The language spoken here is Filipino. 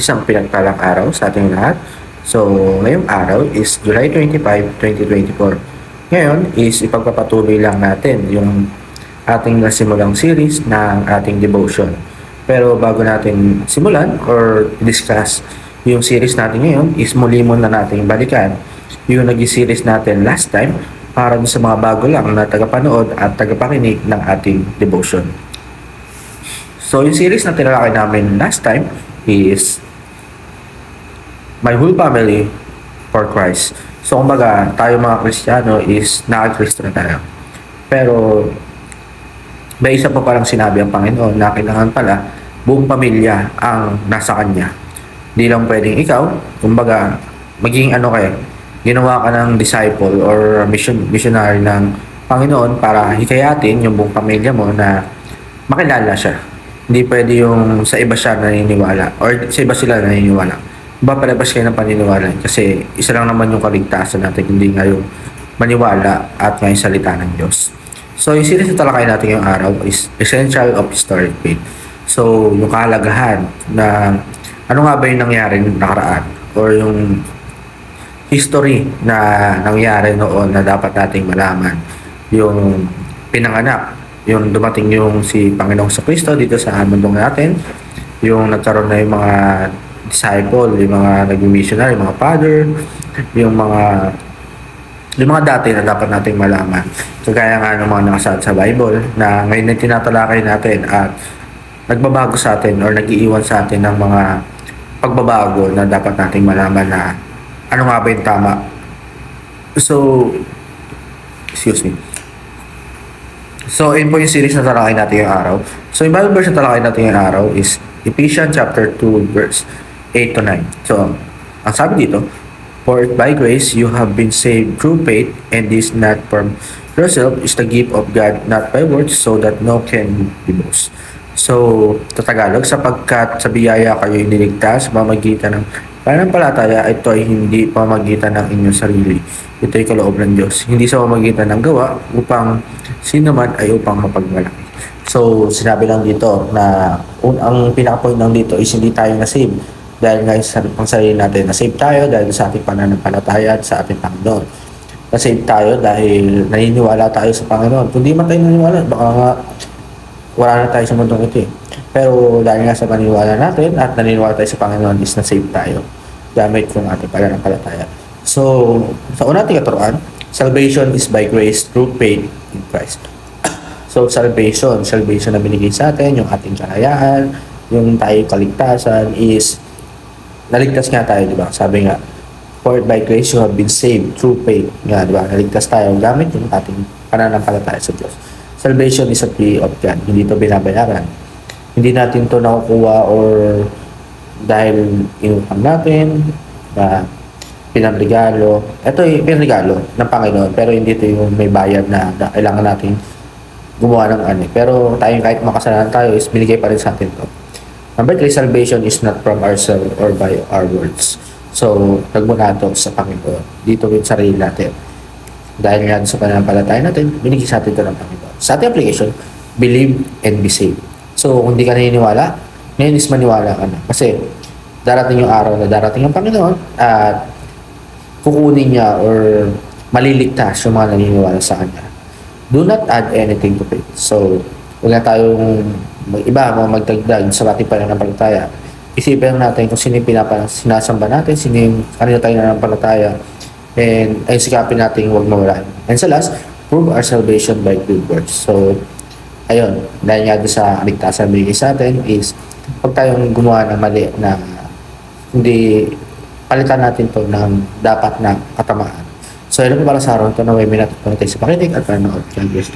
Isang pinagpalang araw sa ating lahat. So, ngayong araw is July 25, 2024. Ngayon is ipagpapatuloy lang natin yung ating nasimulang series ng ating devotion. Pero bago natin simulan or discuss yung series natin ngayon is muli muna nating balikan yung nag-series natin last time para sa mga bago lang na tagapanood at tagapakinig ng ating devotion. So, yung series na tinalakay namin last time is My Whole Family for Christ. So, kumbaga, tayo mga Kristiyano is naka-Kristo na tayo. Pero, may isa pa palang sinabi ang Panginoon na kailangan pala buong pamilya ang nasa Kanya. Hindi lang pwedeng ikaw, kumbaga, maging ginawa ka ng disciple or missionary ng Panginoon para hikayatin yung buong pamilya mo na makilala siya. Hindi pwede yung sa iba siya naniniwala or sa iba sila naniniwala. Palabas kayo ng paniniwala kasi isa lang naman yung kaligtasan natin, hindi nga yung maniwala at nga yung salita ng Diyos. So, yung series na talakay natin yung araw is Essential of Historic Faith. So, yung kahalagahan na ano nga ba yung nangyari nakaraan or yung history na nangyari noon na dapat nating malaman. Yung pinanganak, yung dumating yung si Panginoong Kristo dito sa mundong natin, yung nagkaroon na yung mga disciple, yung mga nag-missionary, yung mga father, yung mga dati na dapat nating malaman. Kagaya nga ng mga nakasaad sa Bible na ngayon na tinatalakay natin at nagbabago sa atin or nag-iiwan sa atin ng mga pagbabago na dapat nating malaman na ano nga ba yung tama. So, So, yun po yung series na talakay natin yung araw. So, yung Bible verse na talakay natin yung araw is Ephesians chapter 2 verse 8 to 9. So, ang sabi dito, For by grace you have been saved through faith, and this not from yourself is the gift of God, not by works, so that no can be boast. So, sa Tagalog, sapagkat sa biyaya kayo iniligtas, pamagitan ng pananampalataya, ito ay hindi pamagitan ng inyong sarili. Ito ay kaloob ng Diyos. Hindi sa pamagitan ng gawa, upang sino man ay upang mapagmalaki. So, sinabi lang dito na ang pinaka-point lang dito is hindi tayo na-save dahil nga sa sarili natin. Na-save tayo dahil sa ating pananampalataya at sa ating Panginoon. Na-save tayo dahil naniniwala tayo sa Panginoon. Kung di man tayo naniniwala, baka nga wala na tayo sa mundong ito. Pero dahil nga sa paniniwala natin at naniniwala tayo sa Panginoon is na-save tayo gamit yung ating pananampalataya. So, sa una nating katuruan, salvation is by grace through faith in Christ. So, salvation na binigay sa atin, yung ating kalayaan, yung tayo kaligtasan is naligtas nga tayo, di ba? Sabi nga, for by grace you have been saved through faith. Nga, di ba? Naligtas tayo gamit yung ating pananampalataya sa Diyos. Salvation is a free of God. Hindi ito binabayaran. Hindi natin ito nakukuha or dahil inutang natin, pinamregalo. Ito ay pinregalo ng Panginoon, pero hindi ito yung may bayad na kailangan natin gumawa ng ano. Pero tayo kahit makasalanan tayo is binigay pa rin sa atin ito. Number 3, salvation is not from ourselves or by our words. So, nagmula ito sa Panginoon. Dito yung sarili natin. Dahil nga sa pananampalataya natin, binigay sa atin ito ng Panginoon. Sa ating application, believe and be saved. So, kung di ka naniniwala, ngayon is maniwala ka na. Kasi, darating yung araw na darating ang Panginoon at kukunin niya or maliligtas yung mga naniniwala sa Kanya. Do not add anything to faith. So, wala tayong magdagdag sa ating pananampalataya. Isipin natin kung sino yung sinasamba natin, sino yung kanina tayo nananampalataya, and ay sikapin natin huwag mawalan. And sa last, prove our salvation by good works. So, ayun, dahil nga sa kaligtasan bigay sa atin is pag tayong gumawa ng mali na hindi palitan natin to ng dapat na katamaan. So, yun po para sa araw ito na may minat tayo sa pakinig at panood. God bless.